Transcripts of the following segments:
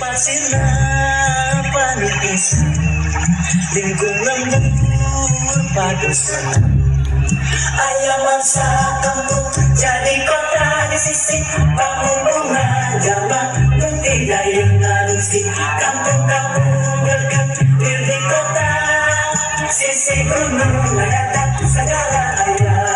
pasir na panipis, lingkong lembur padusan. Ayaman sa kampung jadi kota di sisi bunga jalan tidak yang ngalusi kampung-kampung bergantir di kota sisi gunung ada segala ayam.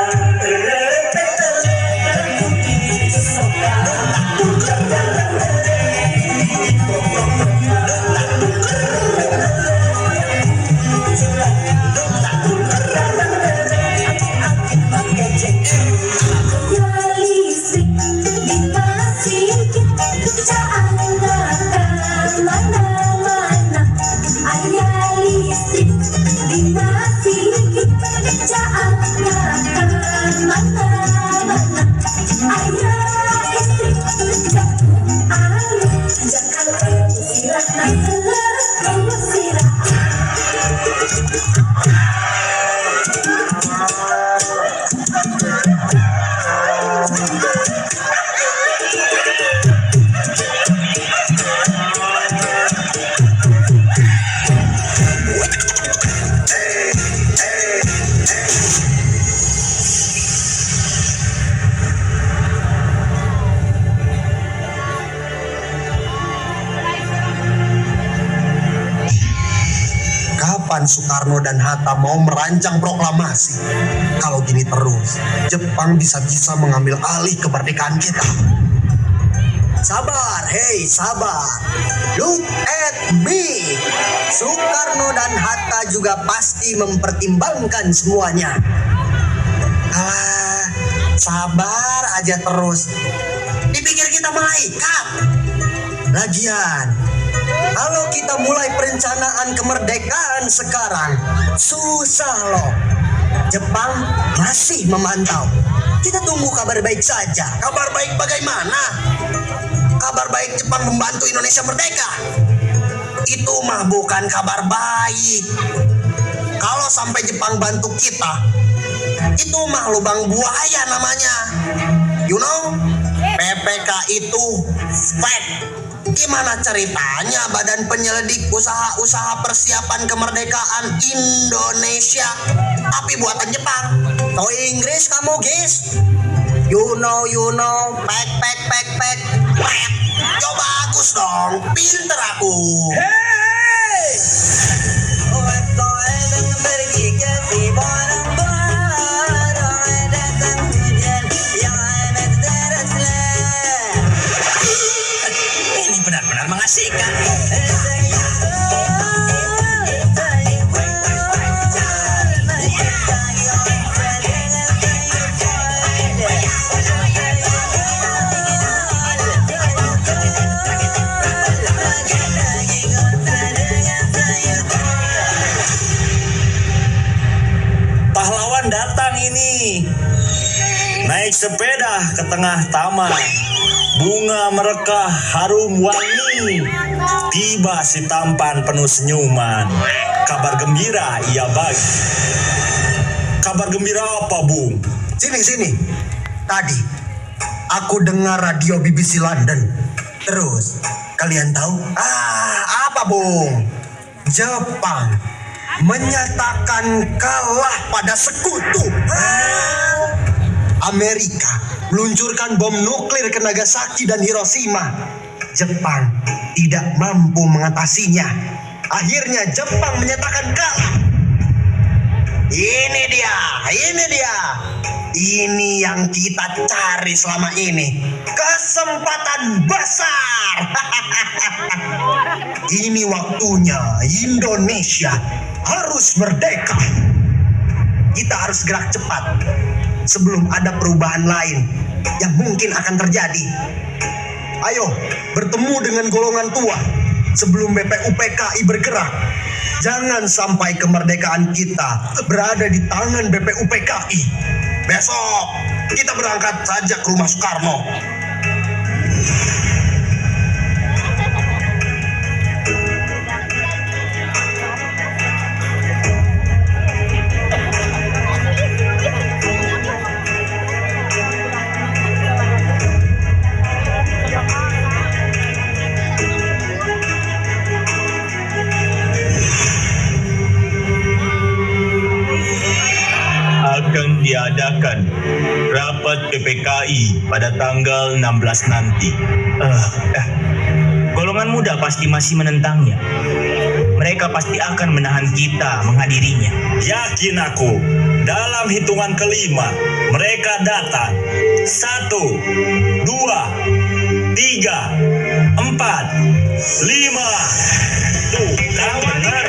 Soekarno dan Hatta mau merancang proklamasi. Kalau gini terus, Jepang bisa-bisa mengambil alih kemerdekaan kita. Sabar, hei sabar. Look at me. Soekarno dan Hatta juga pasti mempertimbangkan semuanya. Sabar aja terus. Dipikir kita malaikat. Lagian, kalau kita mulai perencanaan kemerdekaan sekarang, susah loh. Jepang masih memantau. Kita tunggu kabar baik saja. Kabar baik bagaimana? Kabar baik Jepang membantu Indonesia merdeka. Itu mah bukan kabar baik. Kalau sampai Jepang bantu kita, itu mah lubang buaya namanya. You know, PPK itu fake. Gimana ceritanya Badan Penyelidik Usaha-Usaha Persiapan Kemerdekaan Indonesia tapi buatan Jepang? Tahu Inggris kamu guys? You know, pack. Yo bagus dong, pinter aku. Hey! Benar-benar mengasihkan. Pahlawan datang ini, naik sepeda ke tengah taman. Bunga merekah harum wangi, tiba si tampan penuh senyuman. Kabar gembira ia bagi. Kabar gembira apa, Bung? Sini. Tadi aku dengar radio BBC London. Terus kalian tahu? Apa Bung? Jepang menyatakan kalah pada sekutu. Amerika meluncurkan bom nuklir ke Nagasaki dan Hiroshima. Jepang tidak mampu mengatasinya. Akhirnya Jepang menyatakan kalah. Ini dia. Ini yang kita cari selama ini. Kesempatan besar. Ini waktunya Indonesia harus merdeka. Kita harus gerak cepat sebelum ada perubahan lain yang mungkin akan terjadi. Ayo bertemu dengan golongan tua sebelum BPUPKI bergerak. Jangan sampai kemerdekaan kita berada di tangan BPUPKI. Besok kita berangkat saja ke rumah Soekarno. adakan rapat PPKI pada tanggal 16 nanti. Golongan muda pasti masih menentangnya. Mereka pasti akan menahan kita menghadirinya. Yakin aku, dalam hitungan kelima, mereka datang. 1, 2, 3, 4, 5. Tuh, kan benar.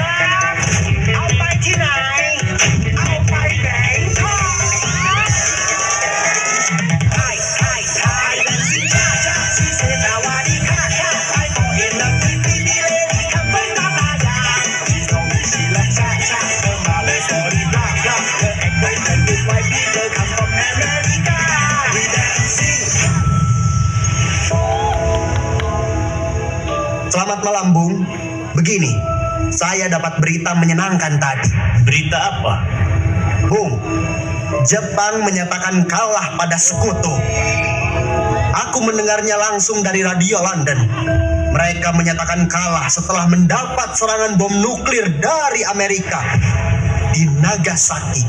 Selamat malam, Bung. Begini, saya dapat berita menyenangkan tadi. Berita apa? Bung, Jepang menyatakan kalah pada sekutu. Aku mendengarnya langsung dari radio London. Mereka menyatakan kalah setelah mendapat serangan bom nuklir dari Amerika di Nagasaki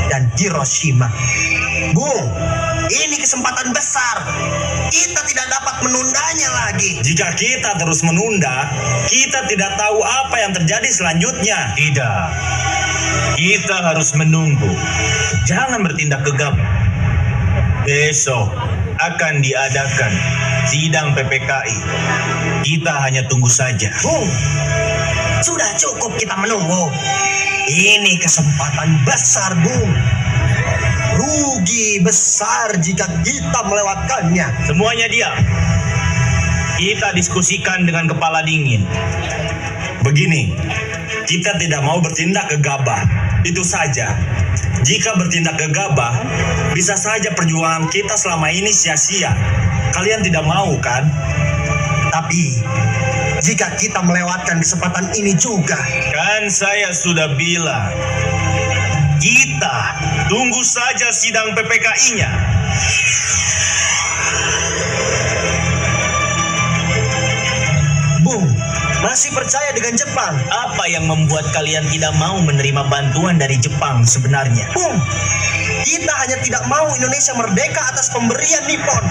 dan Hiroshima. Bung, ini kesempatan besar. Kita tidak dapat menundanya lagi. Jika kita terus menunda, kita tidak tahu apa yang terjadi selanjutnya. Tidak. Kita harus menunggu. Jangan bertindak gegabah. Besok akan diadakan sidang PPKI. Kita hanya tunggu saja. Bung, sudah cukup kita menunggu. Ini kesempatan besar, Bung. Rugi besar jika kita melewatkannya. Semuanya diam. Kita diskusikan dengan kepala dingin. Begini, kita tidak mau bertindak gegabah. Itu saja. Jika bertindak gegabah, bisa saja perjuangan kita selama ini sia-sia. Kalian tidak mau, kan? Tapi, jika kita melewatkan kesempatan ini juga. Kan saya sudah bilang. Kita tunggu saja sidang PPKI-nya. Bung, masih percaya dengan Jepang? Apa yang membuat kalian tidak mau menerima bantuan dari Jepang sebenarnya? Bung, kita hanya tidak mau Indonesia merdeka atas pemberian Nippon.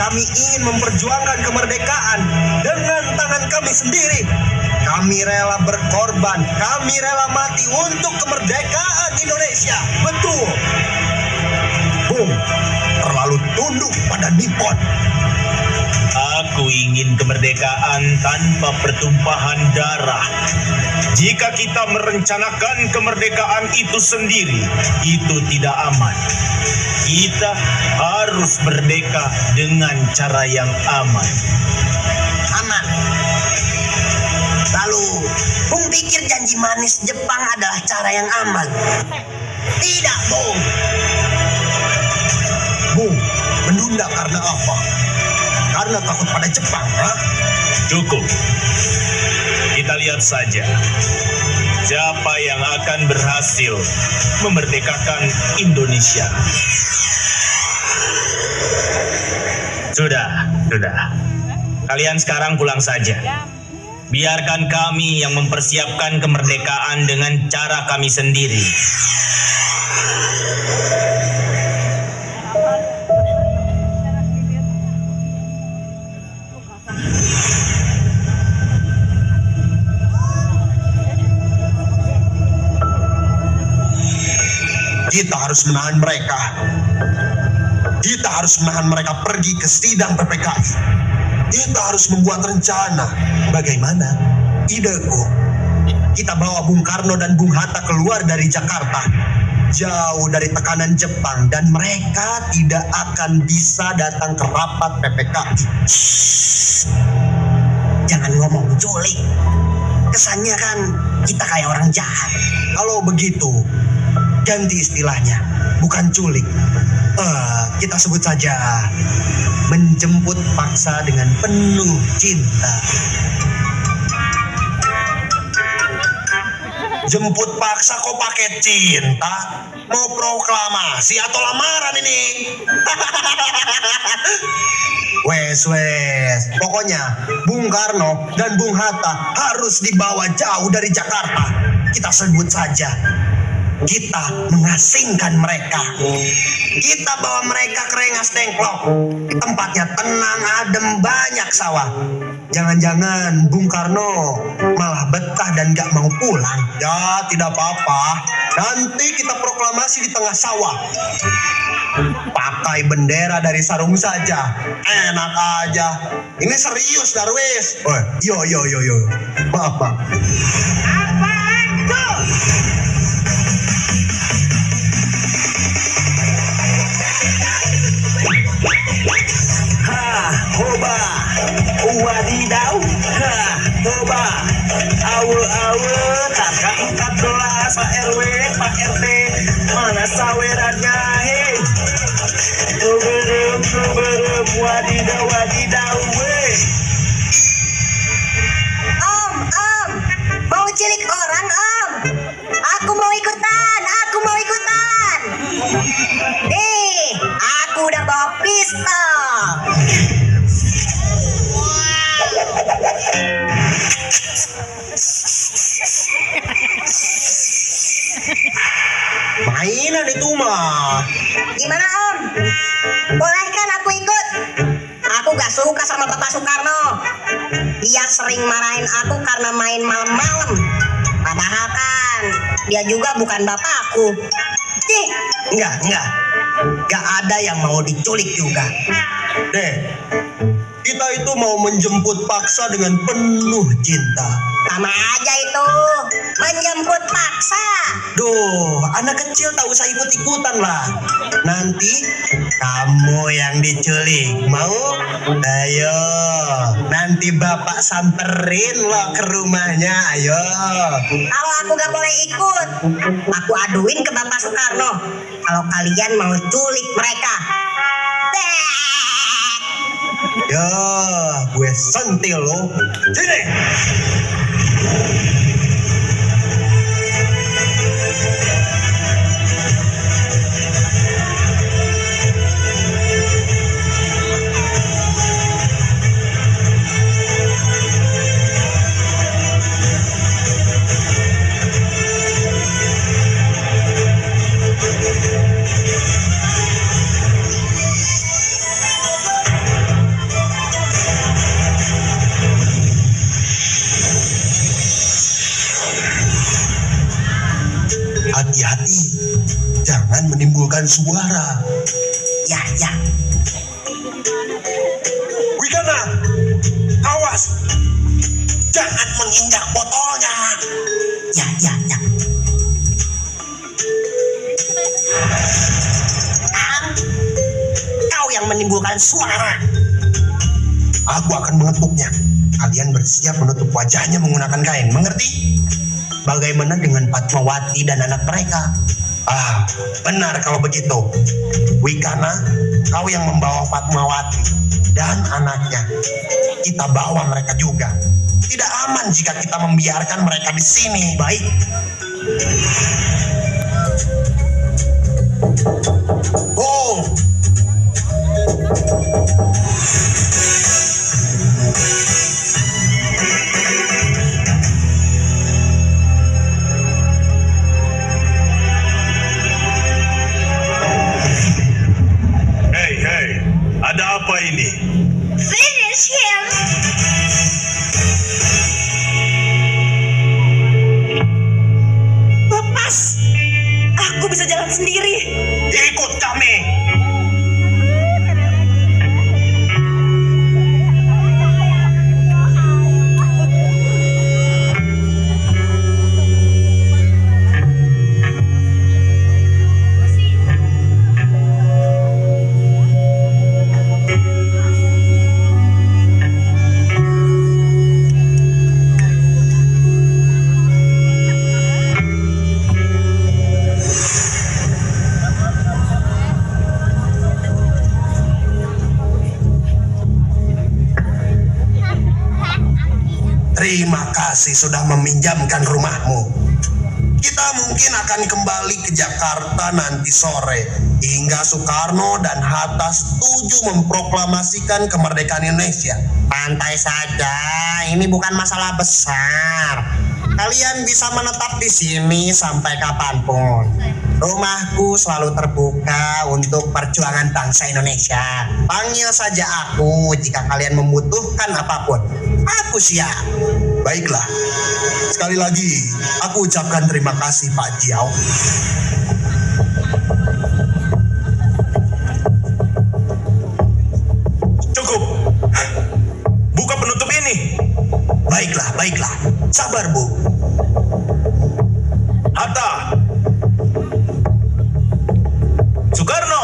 Kami ingin memperjuangkan kemerdekaan dengan tangan kami sendiri. Kami rela berkorban, kami rela mati untuk kemerdekaan Indonesia. Betul. Bung, terlalu tunduk pada Nippon. Aku ingin kemerdekaan tanpa pertumpahan darah. Jika kita merencanakan kemerdekaan itu sendiri, itu tidak aman. Kita harus merdeka dengan cara yang aman. Aman. Lalu, Bung pikir janji manis Jepang adalah cara yang aman? Tidak, Bung. Bung, menunda karena apa? Karena takut pada Jepang, ha? Cukup. Kita lihat saja siapa yang akan berhasil memerdekakan Indonesia. Sudah. Kalian sekarang pulang saja. Biarkan kami yang mempersiapkan kemerdekaan dengan cara kami sendiri. Kita harus menahan mereka. Kita harus menahan mereka pergi ke sidang PPKI. Kita harus membuat rencana. Bagaimana? Ideku, kita bawa Bung Karno dan Bung Hatta keluar dari Jakarta, jauh dari tekanan Jepang, dan mereka tidak akan bisa datang ke rapat PPKI. Jangan ngomong culik. Kesannya kan kita kayak orang jahat. Kalau begitu, ganti istilahnya, bukan culik. Kita sebut saja menjemput paksa dengan penuh cinta. Jemput paksa kok pakai cinta? Mau proklamasi atau lamaran ini? Wes. Pokoknya Bung Karno dan Bung Hatta harus dibawa jauh dari Jakarta. Kita sebut saja kita mengasingkan mereka. Kita bawa mereka ke Rengas Dengklok. Tempatnya tenang, adem, banyak sawah. Jangan-jangan Bung Karno malah betah dan gak mau pulang. Ya, tidak apa-apa. Nanti kita proklamasi di tengah sawah. Pakai bendera dari sarung saja. Enak aja. Ini serius, Darwis. Oh, yo. Maaf, Pak. Apaan tuh? Hoba, wadidaw, hoba, awe, kakak 14, Pak RW, Pak RT, mana sawerannya, hei. Berem, wadidaw, weh. Om, mau cilik orang, Om. Aku mau ikutan. Nih, aku udah bawa pistol. Mainan itu mah. Gimana, Om? Boleh kan aku ikut? Aku gak suka sama Bapak Soekarno. Dia sering marahin aku karena main malam-malam. Padahal kan dia juga bukan bapakku. Cih, Enggak. Gak ada yang mau diculik juga. Deh, kita itu mau menjemput paksa dengan penuh cinta. sama aja itu. Menjemput paksa. Duh, anak kecil tak usah ikut-ikutan lah. Nanti kamu yang diculik. Mau? Ayo. Nanti bapak samperin lo ke rumahnya. Ayo. Kalau aku gak boleh ikut, aku aduin ke Bapak Soekarno. Kalau kalian mau culik mereka. Dek. Ya, gue sentil lo. Sini. Hati-hati, jangan menimbulkan suara. Ya. Wigana, awas, jangan menginjak botolnya. Ya. Kau yang menimbulkan suara. Aku akan mengetuknya. Kalian bersiap menutup wajahnya menggunakan kain, mengerti? Bagaimana dengan Fatmawati dan anak mereka? Ah, benar kalau begitu. Wikana, kau yang membawa Fatmawati dan anaknya. Kita bawa mereka juga. Tidak aman jika kita membiarkan mereka di sini. Baik. Oh. Hei, ada apa ini? Finish him. Lepas. Aku bisa jalan sendiri. Ikut kami. Terima kasih sudah meminjamkan rumahmu. Kita mungkin akan kembali ke Jakarta nanti sore hingga Soekarno dan Hatta setuju memproklamasikan kemerdekaan Indonesia. Santai saja, ini bukan masalah besar. Kalian bisa menetap di sini sampai kapanpun. Rumahku selalu terbuka untuk perjuangan bangsa Indonesia. Panggil saja aku jika kalian membutuhkan apapun. Aku siap. Baiklah. Sekali lagi, aku ucapkan terima kasih Pak Jiao. Cukup. Buka penutup ini. Baiklah, baiklah. Sabar, Bu. Hatta. Soekarno.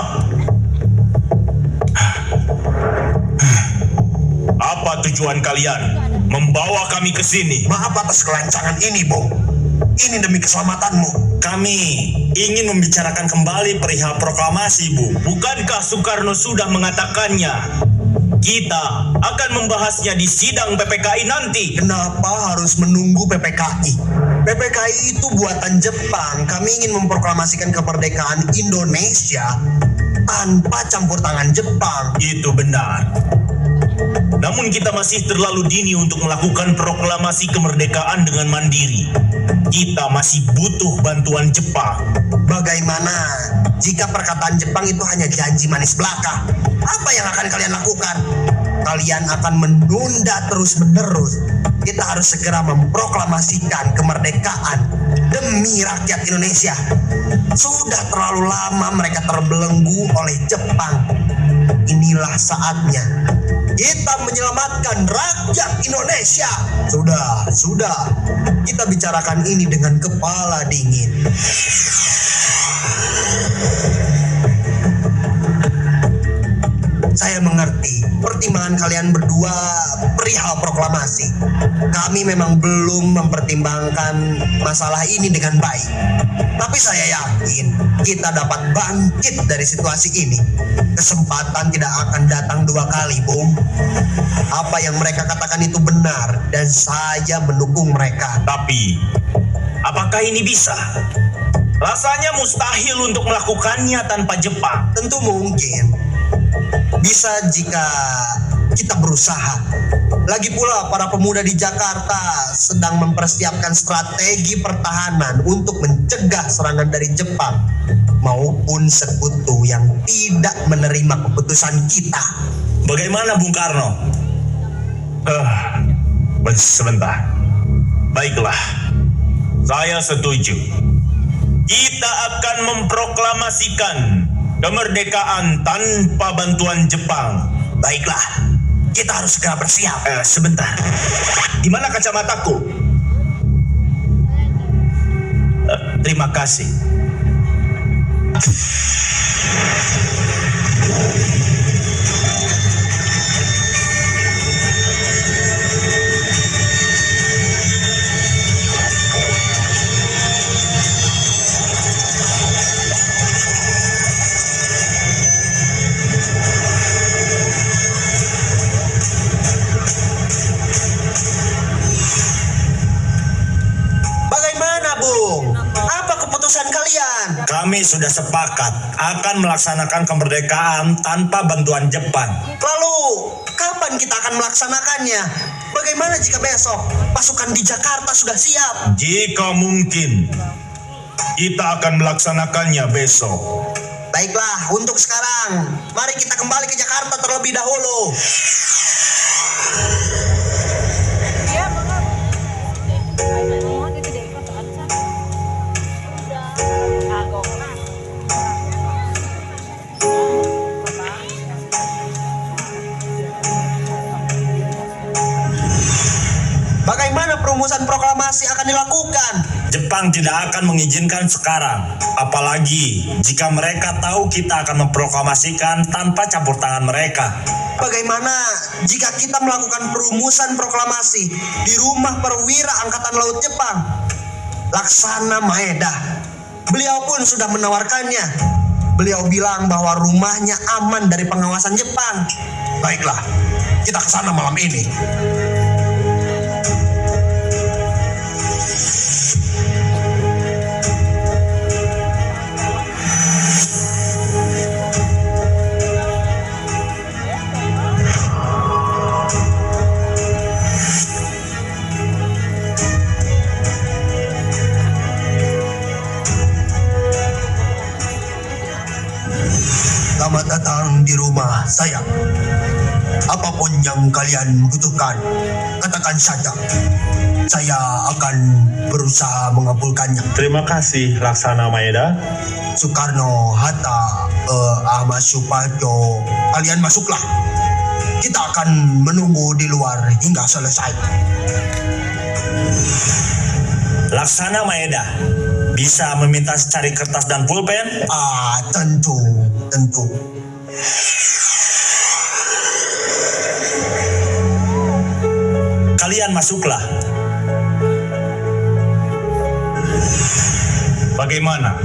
Apa tujuan kalian membawa kami ke sini? Maaf atas kelancangan ini, Bu. Ini demi keselamatanmu. Kami ingin membicarakan kembali perihal proklamasi, Bu. Bukankah Soekarno sudah mengatakannya? Kita akan membahasnya di sidang PPKI nanti. Kenapa harus menunggu PPKI? PPKI itu buatan Jepang. Kami ingin memproklamasikan kemerdekaan Indonesia tanpa campur tangan Jepang. Itu benar. Namun kita masih terlalu dini untuk melakukan proklamasi kemerdekaan dengan mandiri. Kita masih butuh bantuan Jepang. Bagaimana jika perkataan Jepang itu hanya janji manis belaka? Apa yang akan kalian lakukan? Kalian akan menunda terus-menerus. Kita harus segera memproklamasikan kemerdekaan demi rakyat Indonesia. Sudah terlalu lama mereka terbelenggu oleh Jepang. Inilah saatnya kita menyelamatkan rakyat Indonesia. Sudah. Kita bicarakan ini dengan kepala dingin. Saya mengerti pertimbangan kalian berdua perihal proklamasi. Kami memang belum mempertimbangkan masalah ini dengan baik. Tapi saya yakin kita dapat bangkit dari situasi ini. Kesempatan tidak akan datang dua kali, Bung. Apa yang mereka katakan itu benar dan saya mendukung mereka. Tapi, apakah ini bisa? Rasanya mustahil untuk melakukannya tanpa Jepang. Tentu mungkin. Bisa jika kita berusaha. Lagi pula para pemuda di Jakarta sedang mempersiapkan strategi pertahanan untuk mencegah serangan dari Jepang maupun sekutu yang tidak menerima keputusan kita. Bagaimana Bung Karno? Sebentar. Baiklah, saya setuju. Kita akan memproklamasikan kemerdekaan tanpa bantuan Jepang. Baiklah, kita harus segera bersiap. Sebentar. Di mana kacamataku? Terima kasih. Kami sudah sepakat akan melaksanakan kemerdekaan tanpa bantuan Jepang. Lalu, kapan kita akan melaksanakannya? Bagaimana jika besok pasukan di Jakarta sudah siap? Jika mungkin, kita akan melaksanakannya besok. Baiklah, untuk sekarang, mari kita kembali ke Jakarta terlebih dahulu. Bagaimana perumusan proklamasi akan dilakukan? Jepang tidak akan mengizinkan sekarang. Apalagi jika mereka tahu kita akan memproklamasikan tanpa campur tangan mereka. Bagaimana jika kita melakukan perumusan proklamasi di rumah perwira Angkatan Laut Jepang? Laksana Maeda. Beliau pun sudah menawarkannya. Beliau bilang bahwa rumahnya aman dari pengawasan Jepang. Baiklah, kita ke sana malam ini. rumah saya. Apapun yang kalian butuhkan, katakan saja. Saya akan berusaha mengabulkannya. Terima kasih, Laksana Maeda. Soekarno, Hatta, Ahmad Suparjo, kalian masuklah. Kita akan menunggu di luar hingga selesai. Laksana Maeda, bisa meminta secari kertas dan pulpen? Tentu. Kalian masuklah. Bagaimana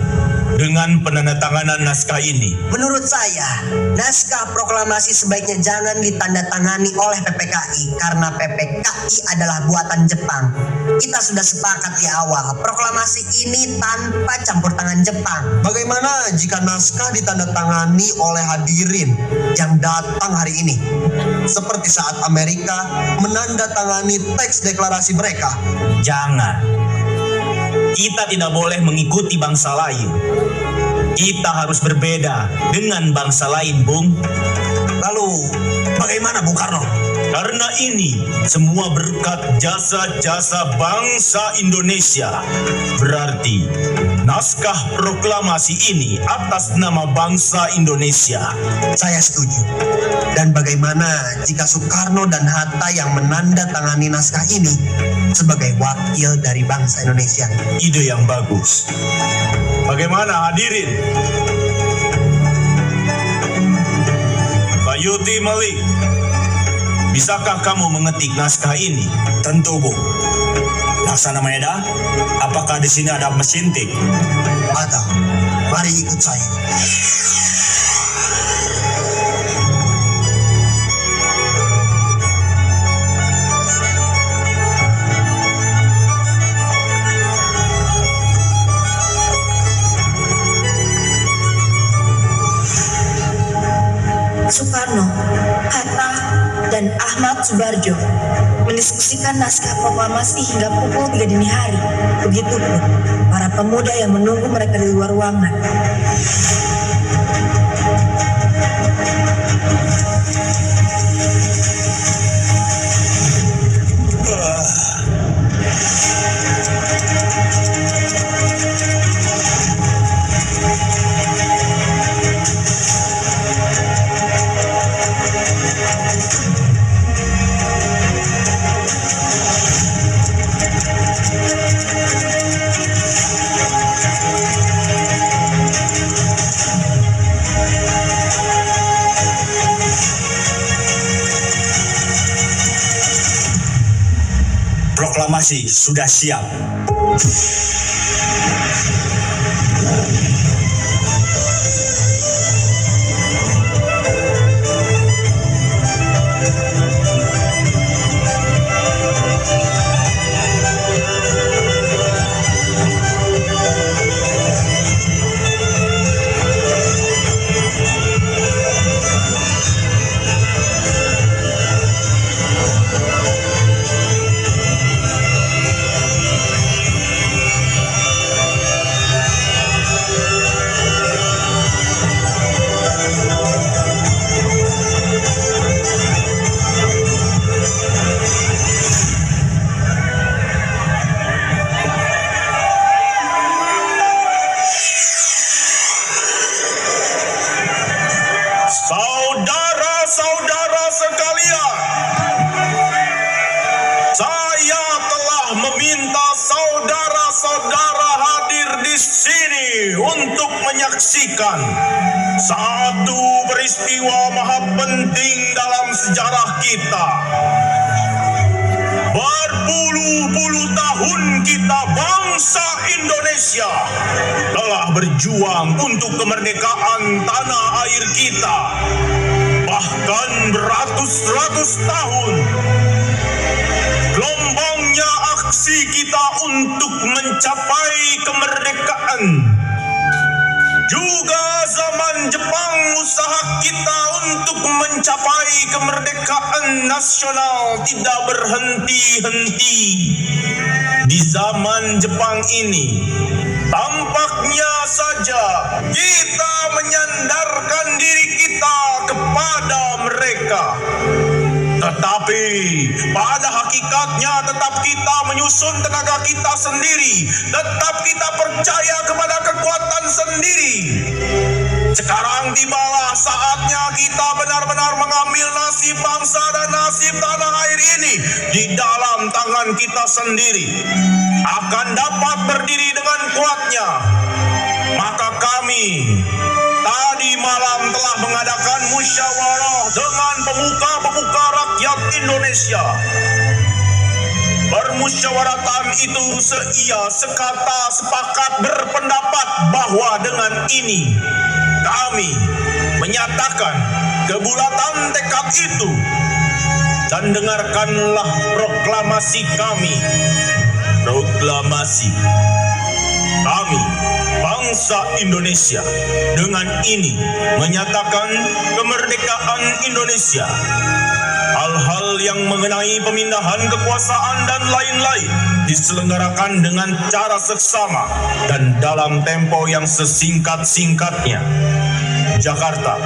dengan penandatanganan naskah ini? Menurut saya, naskah proklamasi sebaiknya jangan ditandatangani oleh PPKI karena PPKI adalah buatan Jepang. Kita sudah sepakat di awal, proklamasi ini tanpa campur tangan Jepang. Bagaimana jika naskah ditandatangani oleh hadirin yang datang hari ini? Seperti saat Amerika menandatangani teks deklarasi mereka. Jangan. Kita tidak boleh mengikuti bangsa lain. Kita harus berbeda dengan bangsa lain, Bung. Lalu, bagaimana Bung Karno? Karena ini semua berkat jasa-jasa bangsa Indonesia. Berarti naskah proklamasi ini atas nama bangsa Indonesia. Saya setuju. Dan bagaimana jika Soekarno dan Hatta yang menandatangani naskah ini sebagai wakil dari bangsa Indonesia? Ide yang bagus. Bagaimana hadirin? Bayuti Malik, bisakah kamu mengetik naskah ini? Tentu, Bu. Laksana Maeda, apakah di sini ada mesin tik? Ada. Mari ikut saya. Soekarno, Hatta, dan Ahmad Subarjo mendiskusikan naskah proklamasi hingga pukul 3 dini hari. Begitupun para pemuda yang menunggu mereka di luar ruangan. Proklamasi sudah siap. Saudara-saudara sekalian, saya telah meminta saudara-saudara hadir di sini untuk menyaksikan satu peristiwa maha penting dalam sejarah kita. Berpuluh-puluh tahun kita bangsa Indonesia telah berjuang untuk kemerdekaan tanah air kita. Bahkan beratus-ratus tahun gelombangnya aksi kita untuk mencapai kemerdekaan. Juga zaman Jepang usaha kita untuk mencapai kemerdekaan nasional tidak berhenti-henti. Di zaman Jepang ini, tampaknya saja kita menyandarkan diri kita kepada kepada mereka. Tetapi pada hakikatnya tetap kita menyusun tenaga kita sendiri, tetap kita percaya kepada kekuatan sendiri. Sekarang tibalah saatnya kita benar-benar mengambil nasib bangsa dan nasib tanah air ini di dalam tangan kita sendiri. Akan dapat berdiri dengan kuatnya. Maka kami tadi malam telah mengadakan musyawarah dengan pemuka-pemuka rakyat Indonesia. Permusyawaratan itu seia sekata sepakat berpendapat bahwa dengan ini kami menyatakan kebulatan tekad itu. Dan dengarkanlah proklamasi kami. Proklamasi kami, bangsa Indonesia, dengan ini menyatakan kemerdekaan Indonesia. Hal-hal yang mengenai pemindahan kekuasaan dan lain-lain diselenggarakan dengan cara seksama dan dalam tempo yang sesingkat-singkatnya. Jakarta,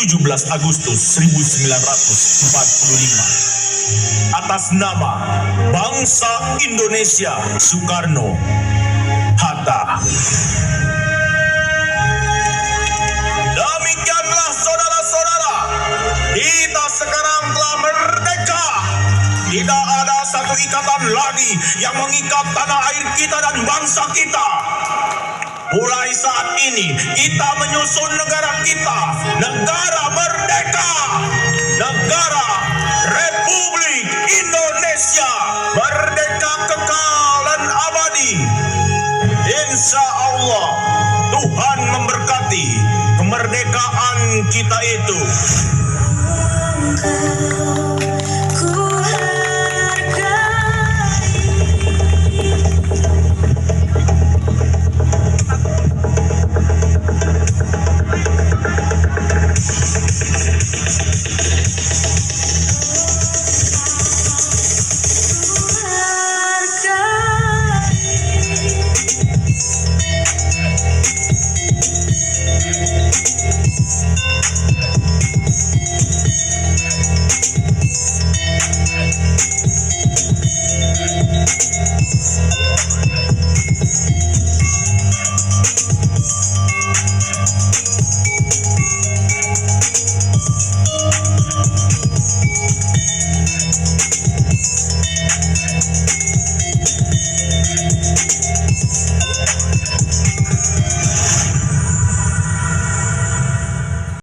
17 Agustus 1945. Atas nama bangsa Indonesia, Soekarno Hatta. Demikianlah saudara-saudara, kita sekarang telah merdeka. Tidak ada satu ikatan lagi yang mengikat tanah air kita dan bangsa kita. Mulai saat ini kita menyusun negara kita, negara merdeka, negara Republik Indonesia, merdeka kekal dan abadi. Insya Allah Tuhan memberkati kemerdekaan kita itu.